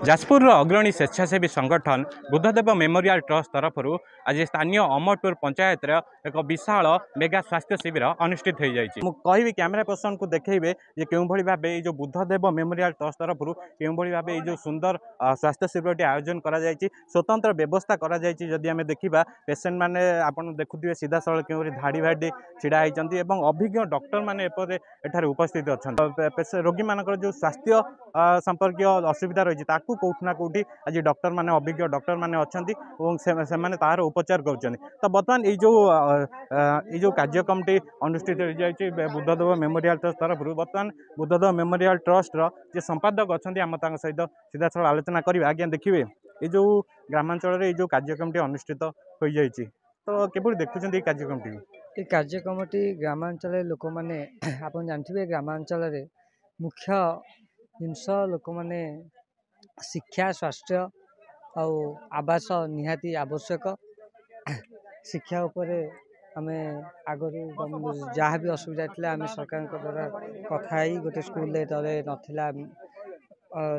जाजपुर अग्रणी स्वेच्छासेवी संगठन Buddhadev memorial trust तरफ आज स्थानीय अमरपुर पंचायत एक विशाल मेगा स्वास्थ्य शिविर अनुष्ठित हो जाएगी। कहि कैमेरा पर्सन को देखेबे जे केउ भली भाबे जो बुद्धदेव मेमोरियल ट्रस्ट तरफ केउ भली भाबे जो सुंदर स्वास्थ्य शिविर आयोजन करा जायछि। स्वतंत्र व्यवस्था करा जायछि। जदि आमे देखिबा पेशेंट माने आपण देखुथिबे सीधा सळ केउ धाड़ी भाड़ी छिड़ा होइचंती एवं अभिज्ञ डॉक्टर माने एठारे उपस्थित अछंती। रोगी मानकर जो स्वास्थ्य संपर्कीय असुविधा रही कौटना कौटी आज डॉक्टर माने अभिज्ञ डॉक्टर माने अछंती से माने तार उपचार करछन। तो बर्तमान ये जो कार्यक्रम अनुष्ठित हो जाए बुद्धदेव मेमोरियल ट्रस्ट तरफ बर्तमान बुद्धदेव मेमोरियल ट्रस्ट जे संपादक अच्छा आम सहित सीधा साल आलोचना करेंगे। आज्ञा देखिए ये जो ग्रामांचल जो कार्यक्रम अनुष्ठित हो जाए तो केवल देखुं कार्यक्रम ये कार्यक्रम ग्रामांचल लोक मैंने आप जानते ग्रामांचल मुख्य जिनस लोक मैंने शिक्षा स्वास्थ्य आवास निहाती आवश्यक। शिक्षा उपरे आमे आगरू जहाँ भी असुविधा थी आम सरकार द्वारा कथा गोटे स्कूल तले नाला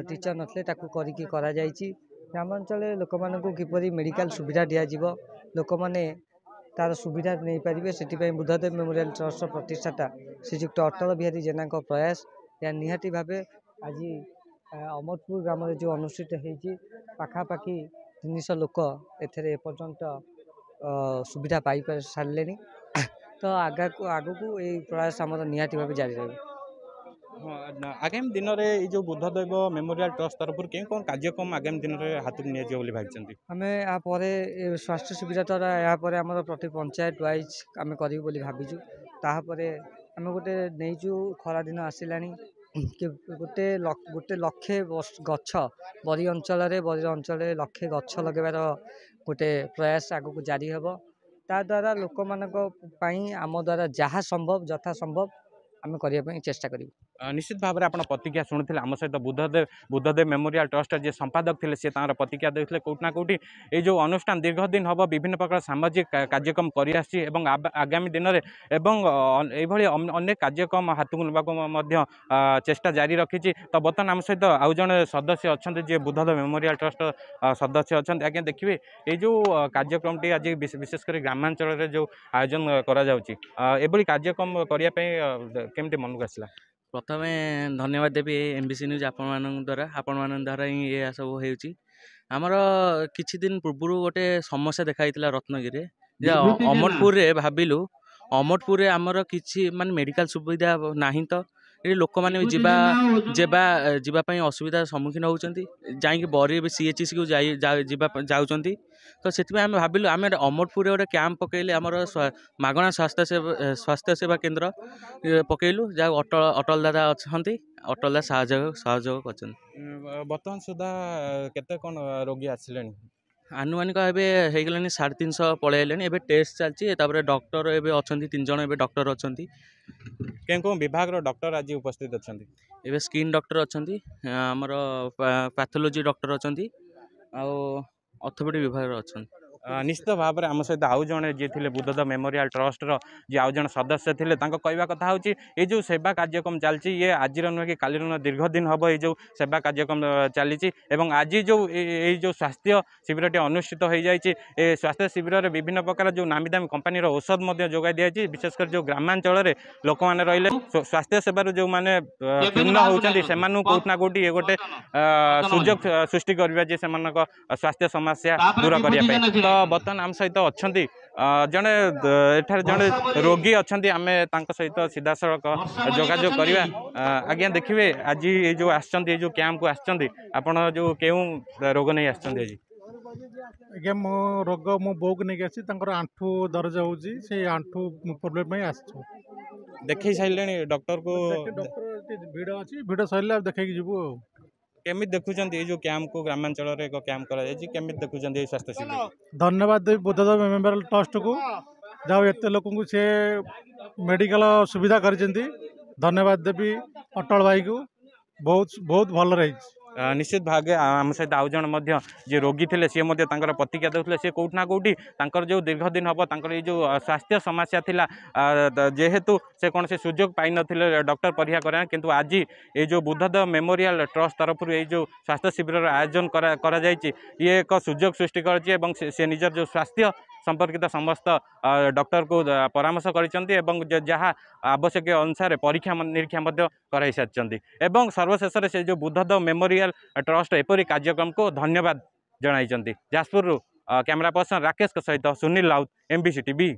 टीचर नथिले ताकू करिकी करा जायछि। ग्रामांचल लोक मानकू किपरि मेडिकल सुविधा दिया जिवो लोक माने तार सुविधा नहीं पारे से बुद्धदेव मेमोरियल ट्रस्ट प्रतिष्ठाता श्रीजुक्त अटल बिहारी जेना प्रयास या निहाती भावे आज अमरपुर ग्राम जो अनुष्ठित होती पाखापाखि 300 लोक एपर्यंत सुविधा पाई सारे। तो आगू ये प्रयास आम निहाती भाव जारी रही। आगामी दिन में जो बुद्धदेव मेमोरियल ट्रस्ट तरफ कौन कार्यक्रम आगामी दिन में हाथ में भाई आम यहाँ स्वास्थ्य सुविधा द्वारा यहाँ आम प्रति पंचायत वाइज आम करूँ भावुँ। तापर आम गोटे नहींचु खरा दिन आसला गोटे लक्षे गछ बरी अंचल लक्षे गछ लगेबार गोटे प्रयास आगू जारी हेब। ता द्वारा लोक मानक आम द्वारा जहाँ संभव यथा संभव आम करने चेष्टा करूँ। निश्चित भाव में आप प्रतिक्रिया शुणुते आम सहित बुद्धदेव मेमोरियल ट्रस्ट जे संपादक थे सी प्रतिक्रिया देते कौटना कौटी ये जो अनुष्ठान दीर्घ दिन हम विभिन्न प्रकार सामाजिक कार्यक्रम कर आगामी दिन में अनेक कार्यक्रम हाथ को ना चेष्टा जारी रखी। तो बर्तमान आम सहित आउ जड़े सदस्य अच्छा जी बुद्धदेव मेमोरियल ट्रस्ट सदस्य अच्छा आज्ञा देखिए ये जो कार्यक्रम आज विशेषकर ग्रामांचल जो आयोजन कर कार्यक्रम करने मन को आसला। प्रथम धन्यवाद देवी एमबीसी न्यूज आपण द्वारा ही ये सब होमर किछि दिन पूर्व गोटे समस्या देखाई रत्नगिरी अमरपुर भाविलु अमरपुर आमर किछि मान मेडिकल सुविधा नहीं तो ये लोक मैंने जावाई असुविधार सम्मुखीन होती जाकि बरी सीएचसी को जाऊँच। तो से आम भाविलु आम अमरपुर गोटे कैंप पकईले आमर मागणा स्वास्थ्य सेवा केन्द्र पकईलु जहाँ अटल दादा अच्छा अटल दादा सहयोग कर। बर्तमान सुधा केते कौन रोगी आसिले आनुमानिक भाव हो गलानी 350 पलैले एवं टेस्ट चलती डॉक्टर एवं अच्छा 3 जन एवं डॉक्टर अच्छा कौन विभाग डॉक्टर आज उपस्थित अच्छा एवं स्किन डॉक्टर अच्छा आमर पैथोलॉजी डॉक्टर अच्छा ऑर्थोपेडिक विभाग अच्छा। निश्चित भाव में आम सहित आउ जड़े जी थे बुद्धदेव मेमोरियल ट्रस्ट जी आउ जन सदस्य थे कहवा कथा हूँ ये जो सेवा कार्यक्रम चलती ये आज नुहे कि काली नुह दीर्घ दिन हम ये जो सेवा कार्यक्रम चली आज जो स्वास्थ्य शिविर अनुष्ठित हो जाए स्वास्थ्य शिविर में विभिन्न प्रकार जो नामी दामी कंपानी औषध जोगाई दिखाई विशेषकर जो ग्रामांचल लोक मैंने रही स्वास्थ्य सेवार जो मैंने पूर्ण होती से कौटना कौटी ये गोटे सुजोग सृष्टि करवा स्वास्थ्य समस्या दूर करने। तो बर्तमान आम सहित अच्छा जड़े एठार जड़े रोगी अच्छा आम सहित सीधा सड़क जोगाजोग करवा। आज्ञा देखिए आज ये जो आसछंती जो कैंप को आसछंती आपण जो केउ रोग नहीं आसछंती आज आज्ञा मो रोग मो बो को नहीं आसी आंठू दर्ज होउची से आंठू प्रॉब्लम में आसछु देखै साइलेनी डॉक्टर को डॉक्टर भिड़ अच्छी भिड़ सरले देखै जीवु। केमित देखुं जो कैंप को ग्रामांचल एक कैंप केमित देखुं स्वास्थ्य शिविर धन्यवाद देवी बुद्धदेव मेमोरियल ट्रस्ट को जहाँ एत लोक से मेडिकल सुविधा कर धन्यवाद देवी अटल भाई को बहुत बहुत भल रही। निश्चित भागे आम सहित आउ जन जे रोगी थे सी प्रतिक्रिया देते सी कौटना कौटी जो दीर्घ दिन हम ये जो स्वास्थ्य समस्या थिला जेहेतु से कौन से सुजोग पाई नथिले डॉक्टर परीक्षा करा किंतु आज ये जो बुद्धदेव मेमोरियल ट्रस्ट तरफ ये जो स्वास्थ्य शिविर आयोजन करा ये एक सुजोग सृष्टि कर निजर जो स्वास्थ्य संपर्कित समस्त डॉक्टर को परामर्श कर जहाँ आवश्यक अनुसार परीक्षा निरीक्षा कराई सारी एवं सर्वशेष से जो बुद्धदेव मेमोरियल ट्रस्ट एपरी कार्यक्रम को धन्यवाद जनाई जाजपुर कैमरा पर्सन राकेश सहित सुनील राउत MBC TV।